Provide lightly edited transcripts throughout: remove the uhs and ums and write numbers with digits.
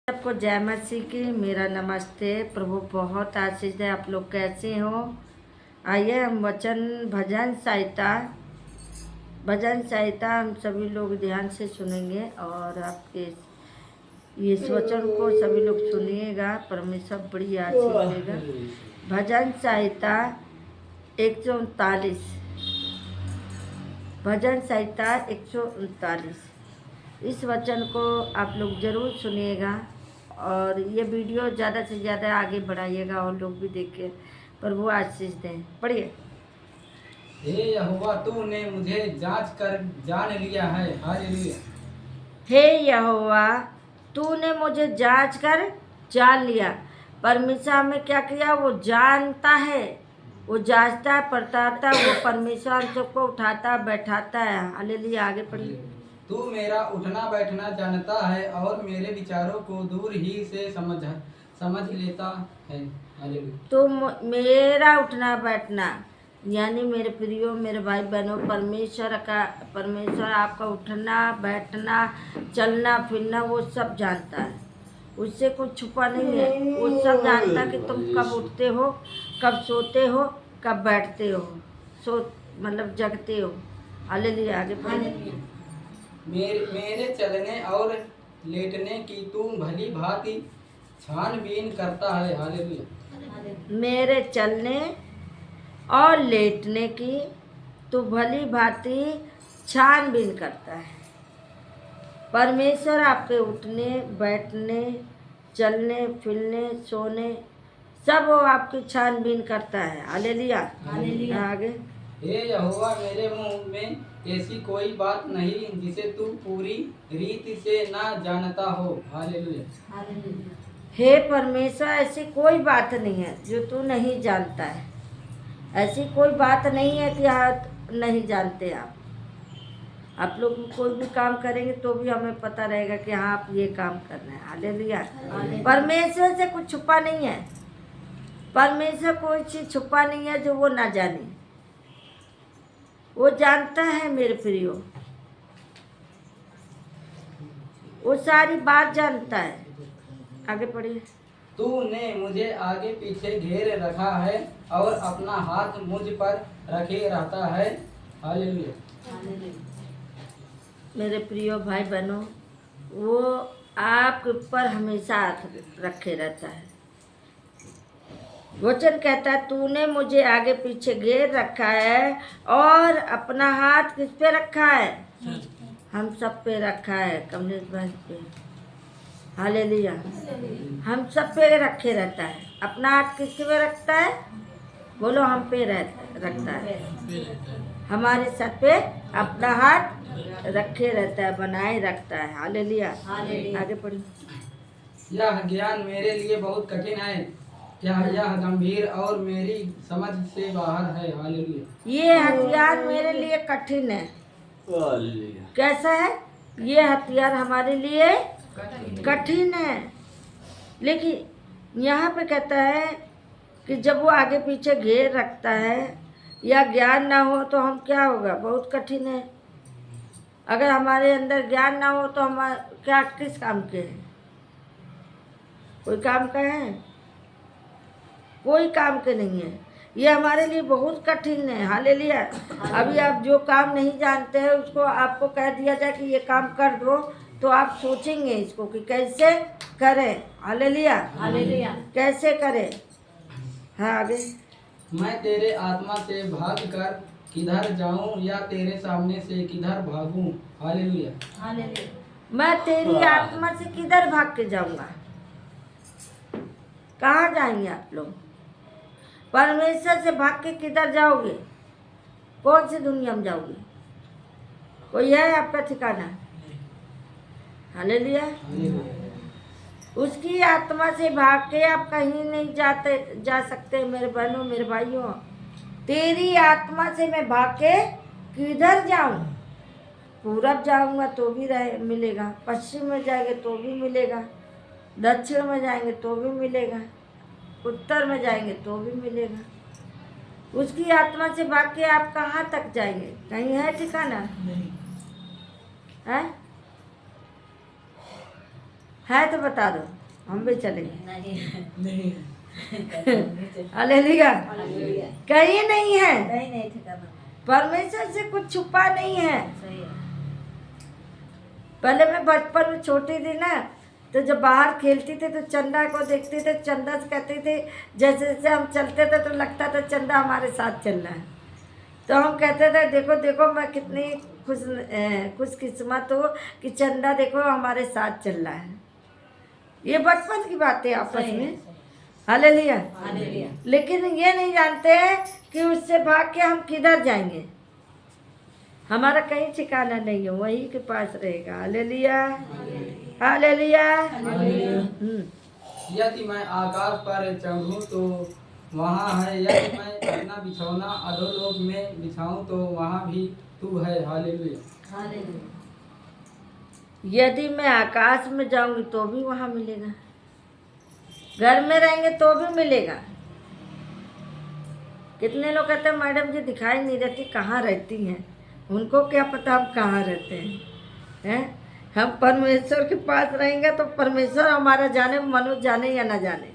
सबको जय मसीह की मेरा नमस्ते। प्रभु बहुत आशीष है। आप लोग कैसे हो? आइए हम भजन संहिता हम सभी लोग ध्यान से सुनेंगे और आपके इस वचन को सभी लोग सुनिएगा। परमेश्वर बड़ी आशीष देगा। भजन संहिता 139। भजन संहिता 139। इस वचन को आप लोग जरूर सुनिएगा और ये वीडियो ज़्यादा से ज़्यादा आगे बढ़ाइएगा और लोग भी देखें। प्रभु आशीष दें। पढ़िए। हे यहोवा, तूने मुझे जांच कर जान लिया है। हालेलुया। हे यहोवा, तूने मुझे जांच कर जान लिया। परमेश्वर हमें क्या किया? वो जानता है, वो जांचता है, पड़तालता है। वो परमेश्वर हम सबको उठाता बैठाता है। हालेलुया। आगे पढ़िए। तू मेरा उठना बैठना जानता है और मेरे विचारों को दूर ही से समझ लेता है। हालेलुया। तो मेरा उठना बैठना यानी मेरे प्रियो, मेरे भाई बहनों, परमेश्वर आपका उठना बैठना चलना फिरना वो सब जानता है। उससे कुछ छुपा नहीं है। वो सब जानता है कि तुम कब उठते हो, कब सोते हो, कब बैठते हो, मतलब जगते हो। हालेलुया। आगे पढ़िए। मेरे चलने और लेटने की तू भली भांति छानबीन करता है। हालेलुया। मेरे चलने और लेटने की तू भली भांति छानबीन करता है। परमेश्वर आपके उठने बैठने चलने फिरने सोने सब वो आपकी छानबीन करता है। हालेलुया। आगे। हे यहोवा, मेरे मुंह में ऐसी कोई बात नहीं जिसे तू पूरी रीति से ना जानता हो। हालेलुया। हे परमेश्वर, ऐसी कोई बात नहीं है जो तू नहीं जानता है। ऐसी कोई बात नहीं है कि आप नहीं जानते। आप लोग कोई भी काम करेंगे तो भी हमें पता रहेगा कि हाँ आप ये काम करना है। हालेलुया। परमेश्वर से कुछ छुपा नहीं है। परमेश्वर कोई चीज़ छुपा नहीं है जो वो ना जाने। वो जानता है मेरे प्रियो, वो सारी बात जानता है। आगे पढ़िए। तूने मुझे आगे पीछे घेर रखा है और अपना हाथ मुझ पर रखे रहता है। हालेलुया। मेरे प्रियो भाई बहनों, वो आपके ऊपर हमेशा हाथ रखे रहता है। वचन कहता है तूने मुझे आगे पीछे घेर रखा है और अपना हाथ किस पे रखा है? हम सब पे रखा है। कमलेश भाई पे। हालेलुया। हम सब पे रखे रहता है। अपना हाथ किस पे रखता है? बोलो। हम पे रखता है। हमारे सर पे अपना हाथ रखे रहता है, बनाए रखता है। हालेलुया। आगे पढ़िए। यह ज्ञान मेरे लिए बहुत कठिन है। क्या यह गंभीर और मेरी समझ से बाहर है। हालेलुया। ये हथियार मेरे लिए कठिन है। कैसा है? ये हथियार हमारे लिए कठिन है। लेकिन यहाँ पे कहता है कि जब वो आगे पीछे घेर रखता है या ज्ञान ना हो तो हम क्या होगा? बहुत कठिन है। अगर हमारे अंदर ज्ञान ना हो तो हम क्या किस काम के हैं? कोई काम का है? कोई काम के नहीं है। ये हमारे लिए बहुत कठिन है। हालेलुया। अभी आप जो काम नहीं जानते हैं उसको आपको कह दिया जाए कि ये काम कर दो तो आप सोचेंगे इसको कि कैसे करें। हालेलुया। कैसे करें? हाँ आगे। मैं तेरे आत्मा से भाग कर किधर जाऊं या तेरे सामने से किधर भागूं। हालेलुया। मैं तेरी आत्मा से किधर भाग के जाऊंगा? कहाँ जाएंगे आप लोग? परमेश्वर से भाग के किधर जाओगे? कौन सी दुनिया में जाओगे? कोई है आपका ठिकाना? हालेलुया। उसकी आत्मा से भाग के आप कहीं नहीं जा सकते मेरे बहनों, मेरे भाइयों। तेरी आत्मा से मैं भाग के किधर जाऊं? पूरब जाऊंगा तो भी मिलेगा, पश्चिम में जाएंगे तो भी मिलेगा, दक्षिण में जाएंगे तो भी मिलेगा, उत्तर में जाएंगे तो भी मिलेगा। उसकी आत्मा से भाग के आप कहाँ तक जाएंगे? कहीं है ठिकाना? है? है तो बता दो, हम भी चलेंगे। नहीं हालेलुया। कहीं नहीं है, नहीं ठिकाना परमेश्वर से कुछ छुपा नहीं है। सही है। पहले मैं बचपन में छोटी थी ना, तो जब बाहर खेलती थी तो चंदा को देखते थे, चंदा से कहते थे, जैसे जैसे हम चलते थे तो लगता था चंदा हमारे साथ चल रहा है। तो हम कहते थे देखो देखो मैं कितनी खुशकिस्मत हूँ कि चंदा देखो हमारे साथ चल रहा है। ये बचपन की बातें आपस सही है, में। सही है। हालेलुया। हालेलुया। लेकिन ये नहीं जानते हैं कि उससे भाग के हम किधर जाएंगे। हमारा कहीं ठिकाना नहीं है, वहीं के पास रहेगा। Hallelujah, hallelujah. यदि मैं आकाश पर चढ़ूं तो वहाँ है, यदि मैं अपना बिछौना अधोलोक में बिछाऊं तो वहाँ भी तू है। हालेलुया। हालेलुया। यदि मैं आकाश में जाऊंगी तो भी वहाँ मिलेगा, घर में रहेंगे तो भी मिलेगा। कितने लोग कहते हैं मैडम जी दिखाई नहीं रहती, कहाँ रहती हैं? उनको क्या पता हम कहाँ रहते हैं? हम परमेश्वर के पास रहेंगे तो परमेश्वर हमारा जाने, मनुष्य जाने या ना जाने,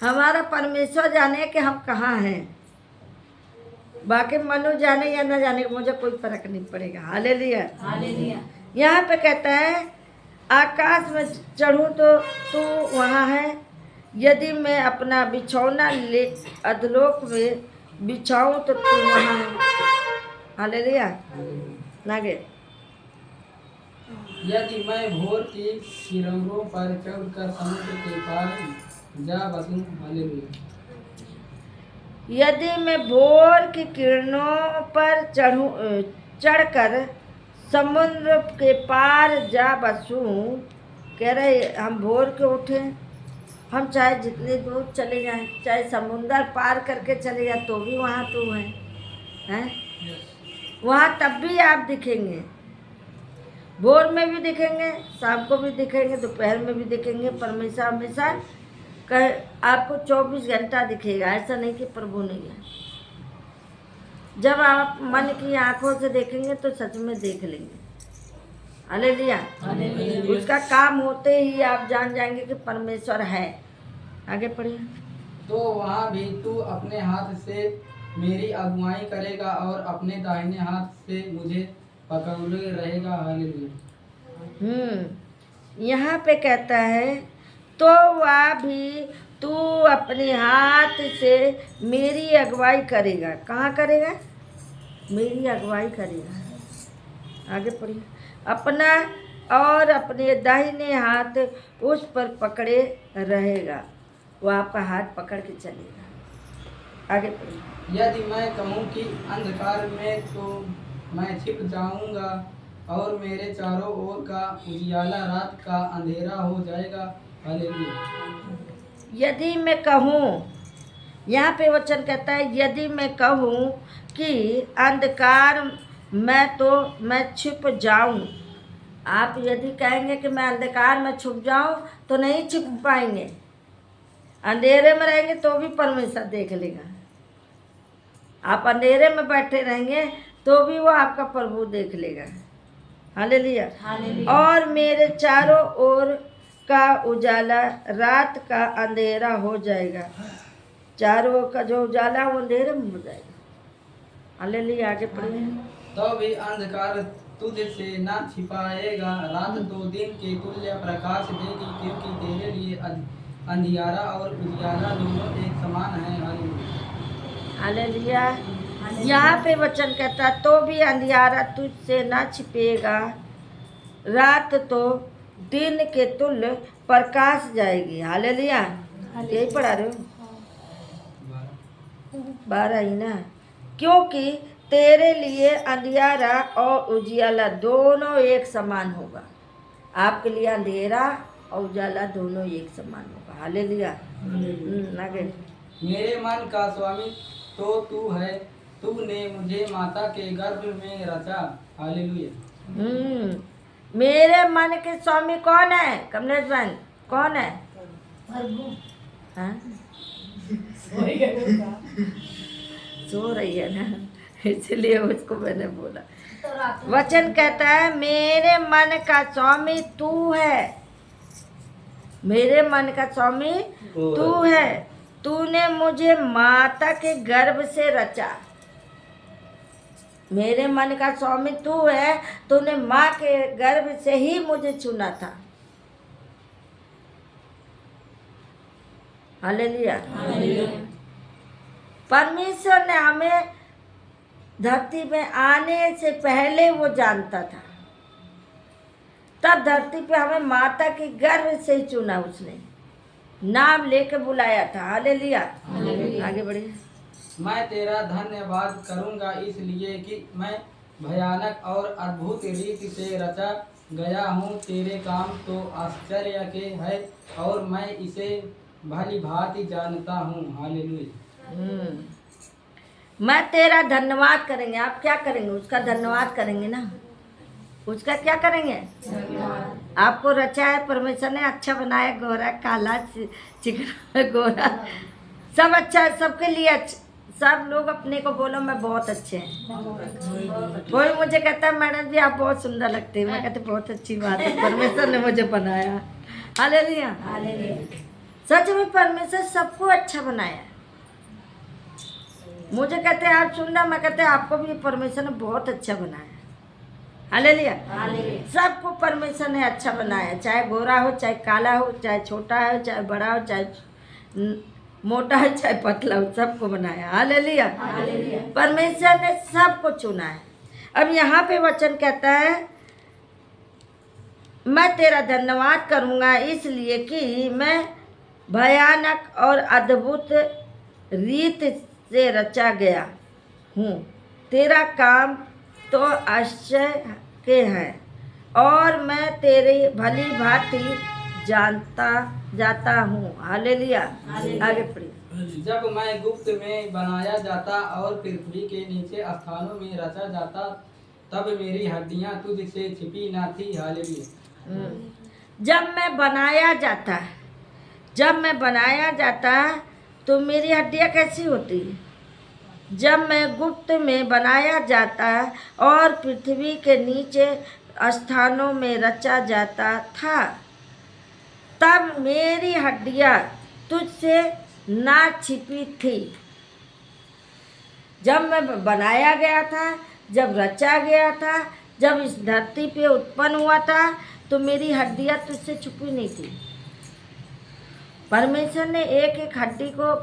हमारा परमेश्वर जाने कि हम कहाँ हैं। बाकी मनुष्य जाने या ना जाने मुझे कोई फर्क नहीं पड़ेगा। Hallelujah, hallelujah. यहाँ पे कहता है आकाश में चढ़ूँ तो तू वहाँ है, यदि मैं अपना बिछौना ले अधलोक में बिछाऊँ तो तू वहाँ है। हालेलुया। नागे। यदि मैं भोर की किरणों पर चढ़कर समुद्र के पार जा बसूं। हालेलुया। यदि मैं भोर की किरणों पर चढ़कर समुद्र के पार जा बसूं, कह रहे हम भोर के उठे, हम चाहे जितनी दूर चले जाएं, चाहे समुद्र पार करके चले जाए तो भी वहाँ तू है, हैं? वहाँ तब भी आप दिखेंगे, भोर में भी दिखेंगे, शाम को भी दिखेंगे, दोपहर में भी दिखेंगे। परमेश्वर हमेशा आपको 24 घंटा दिखेगा। ऐसा नहीं कि प्रभु नहीं है। जब आप मन की आंखों से देखेंगे तो सच में देख लेंगे। हालेलुया। उसका काम होते ही आप जान जाएंगे कि परमेश्वर है। आगे पढ़िए। तो वहाँ भी तू अपने हाथ से मेरी अगुवाई करेगा और अपने दाहिने हाथ से मुझे पकड़े रहेगा। हालेलुया। यहाँ पे कहता है तो वह भी तू अपने हाथ से मेरी अगुवाई करेगा। कहाँ करेगा? मेरी अगुवाई करेगा। आगे पढ़िए। अपना और अपने दाहिने हाथ उस पर पकड़े रहेगा, वो आपका हाथ पकड़ के चलेगा। आगे पढ़िए। यदि मैं कहूँ कि अंधकार में तो मैं छिप जाऊंगा और मेरे चारों ओर का उजियाला रात का अंधेरा हो जाएगा। हालेलुया। यदि मैं कहूँ, यहाँ पे वचन कहता है यदि मैं कहूँ कि अंधकार में तो मैं छिप जाऊँ। आप यदि कहेंगे कि मैं अंधकार में छुप जाऊँ तो नहीं छिप पाएंगे। अंधेरे में रहेंगे तो भी परमेश्वर देख लेगा। आप अंधेरे में बैठे रहेंगे तो भी वो आपका प्रभु देख लेगा। हालेलुया। और मेरे चारों ओर का उजाला रात का अंधेरा हो जाएगा। चारों ओर का जो उजाला वो अंधेरे में हो जाएगा। हालेलुया। आगे पढ़िए। तो भी अंधकार तुझ से ना छिपाएगा, रात तो दिन के तुल्य प्रकाश देगी, क्योंकि तेरे लिए अंधियारा और उजियाला दोनों एक समान है। हालेलुया। यहाँ पे वचन कहता तो भी अंधियारा तुझसे ना छिपेगा, रात तो दिन के तुल्य प्रकाश जाएगी। हालेलुया। यही पढ़ा रहे हो? 12 ही ना। क्योंकि तेरे लिए अंधियारा और उजियाला दोनों एक समान होगा। आपके लिए अंधेरा और उजाला दोनों एक समान होगा। हालेलुया। आगे। मेरे मन का स्वामी तो तू है, तूने मुझे माता के गर्भ में रचा। हालेलुया। मेरे मन के स्वामी कौन है? कमलेश बहन कौन है? हाँ? सो रही है ना, इसलिए उसको मैंने बोला। वचन कहता है मेरे मन का स्वामी तू है। मेरे मन का स्वामी तू है। तूने मुझे माता के गर्भ से रचा। मेरे मन का स्वामी तू है, तूने माँ के गर्भ से ही मुझे चुना था। हालेलुया। परमेश्वर ने हमें धरती में आने से पहले वो जानता था, तब धरती पे हमें माता के गर्भ से ही चुना, उसने नाम लेके बुलाया था। हालेलुया। आगे बढ़िए। मैं तेरा धन्यवाद करूंगा इसलिए कि मैं भयानक और अद्भुत रीति से रचा गया हूँ। तेरे काम तो आश्चर्य के है और मैं इसे भली भांति जानता हूँ। हालेलुया। मैं तेरा धन्यवाद करेंगे। आप क्या करेंगे? उसका धन्यवाद करेंगे ना। उसका क्या करेंगे? आपको रचा है परमेश्वर ने, अच्छा बनाया, गोरा काला चिकना गोरा सब अच्छा है, सबके लिए अच्छा। सब लोग अपने को बोलो मैं बहुत अच्छे हैं। कोई मुझे कहता है मैडम जी आप बहुत सुंदर लगते हैं, मैं कहती बहुत अच्छी बात है, परमेश्वर ने मुझे बनाया। हालेलुया। सच में परमेश्वर सबको अच्छा बनाया। मुझे कहते हैं आप सुंदर, मैं कहते हैं आपको भी परमेश्वर ने बहुत अच्छा बनाया। हालेलुया। सबको परमेश्वर ने अच्छा बनाया, चाहे गोरा हो, चाहे काला हो, चाहे छोटा हो, चाहे बड़ा हो, चाहे मोटा हो, चाहे पतला हो, सबको बनाया। हालेलुया। परमेश्वर ने सबको चुना है। अब यहाँ पे वचन कहता है मैं तेरा धन्यवाद करूँगा इसलिए कि मैं भयानक और अद्भुत रीत से रचा गया हूँ। तेरा काम तो आश्चर्य के हैं और मैं तेरी भली भांति जानता जाता हूँ। हालेलुया। आगे पढ़िए। जब मैं गुप्त में बनाया जाता और पृथ्वी के नीचे स्थानों में रचा जाता, तब मेरी हड्डियां तुझसे छिपी ना थी। हालेलुया। जब मैं बनाया जाता तो मेरी हड्डियां कैसी होती? जब मैं गुप्त में बनाया जाता और पृथ्वी के नीचे स्थानों में रचा जाता था, तब मेरी हड्डियां तुझसे ना छिपी थी। जब मैं बनाया गया था, जब रचा गया था, जब इस धरती पे उत्पन्न हुआ था, तो मेरी हड्डियां तुझसे छुपी नहीं थी। परमेश्वर ने एक एक हड्डी को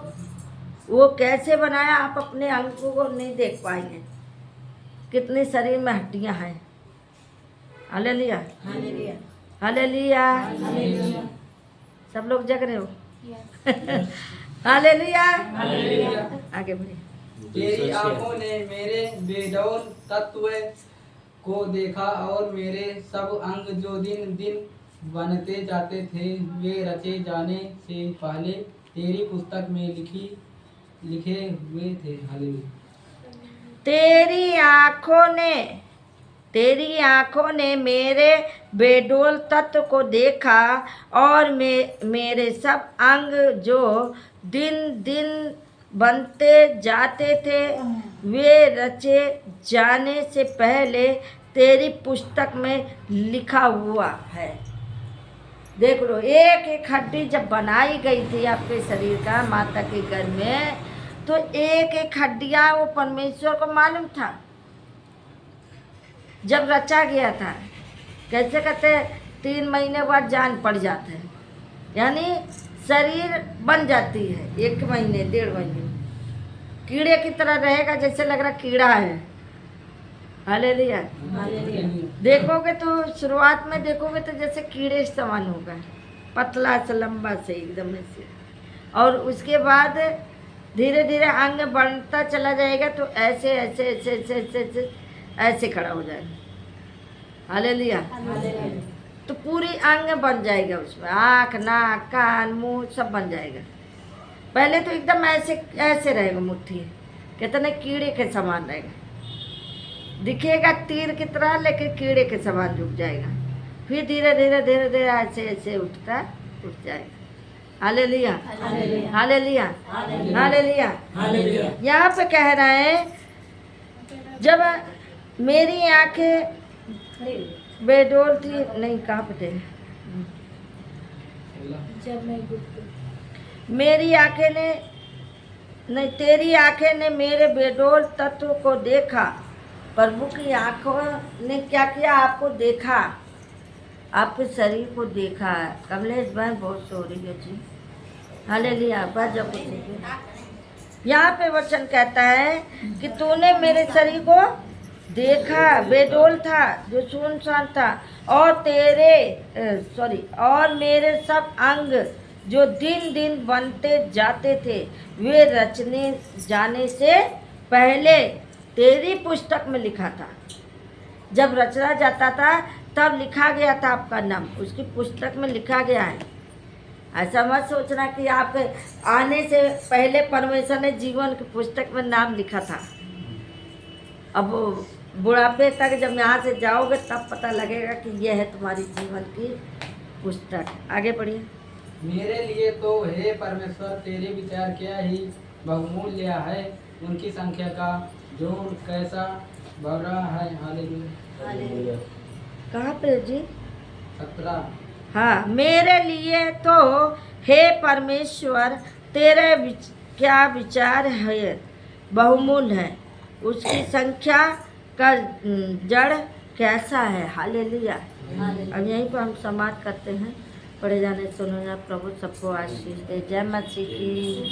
वो कैसे बनाया, आप अपने अंगों को नहीं देख पाएंगे कितने शरीर में हड्डियां हैं। हालेलुया। हालेलुया। सब लोग जग रहे हो? हालेलुया। आगे बढ़िए। तेरी आंखों ने मेरे बेडौल तत्व को देखा और मेरे सब अंग जो दिन दिन बनते जाते थे, वे रचे जाने से पहले तेरी पुस्तक में लिखे हुए थे। हालेलुया। तेरी आंखों ने मेरे बेडौल तत्व को देखा और मेरे सब अंग जो दिन दिन बनते जाते थे, वे रचे जाने से पहले तेरी पुस्तक में लिखा हुआ है। देख लो, एक एक हड्डी जब बनाई गई थी आपके शरीर का माता के गर्भ में, तो एक एक हड्डियां वो परमेश्वर को मालूम था जब रचा गया था। कैसे कहते 3 महीने बाद जान पड़ जाता है, यानी शरीर बन जाती है 1 महीने 1.5 महीने। कीड़े की तरह रहेगा, जैसे लग रहा कीड़ा है। हालेलुया। देखोगे तो शुरुआत में देखोगे तो जैसे कीड़े समान होगा, पतला से लंबा से एकदम से, और उसके बाद धीरे धीरे अंग बढ़ता चला जाएगा तो ऐसे ऐसे ऐसे ऐसे ऐसे ऐसे ऐसे खड़ा हो जाएगा। हालेलुया। तो पूरी अंग बन जाएगा, उसमें आँख नाक कान मुंह सब बन जाएगा। पहले तो एकदम ऐसे ऐसे रहेगा, मुट्ठी कहते ना कीड़े के समान रहेगा, दिखेगा तीर की तरह लेकिन कीड़े के समान झुक जाएगा। फिर धीरे धीरे धीरे धीरे ऐसे ऐसे उठ जाएगा। हालेलुया। हालेलुया। हालेलुया। यहाँ पे कह रहा है जब मेरी आंखें बेडौल थी, नहीं कहाँ पे थे, मेरी आंखें ने नहीं, तेरी आंखें ने मेरे बेडोल तत्व को देखा। प्रभु की आंखों ने क्या किया? आपको देखा, आपके शरीर को देखा है। कमलेश भाई बहुत सो रही है जी। हालेलुया। बस जब कुछ यहाँ पे वचन कहता है कि तूने मेरे शरीर को देखा, बेडोल था, जो सुनसान था, और और मेरे सब अंग जो दिन दिन बनते जाते थे, वे रचने जाने से पहले तेरी पुस्तक में लिखा था। जब रचना जाता था तब लिखा गया था आपका नाम, उसकी पुस्तक में लिखा गया है। ऐसा मत सोचना कि आपके आने से पहले परमेश्वर ने जीवन की पुस्तक में नाम लिखा था। अब बुढ़ापे तक जब यहाँ से जाओगे तब पता लगेगा कि यह है तुम्हारी जीवन की पुस्तक। आगे पढ़िए। मेरे लिए तो हे परमेश्वर तेरे विचार क्या ही बहुमूल्य है, उनकी संख्या का जोर कैसा भरा है। हालेलुया। कहाँ पे जी? 17। हाँ, मेरे लिए तो हे परमेश्वर तेरे क्या विचार है, बहुमूल्य है, उसकी संख्या का जड़ कैसा है। हालेलुया। अब यहीं पर हम समाप्त करते हैं। पढ़े जाने सुनो, प्रभु सबको आशीष दे। जय मसीह की।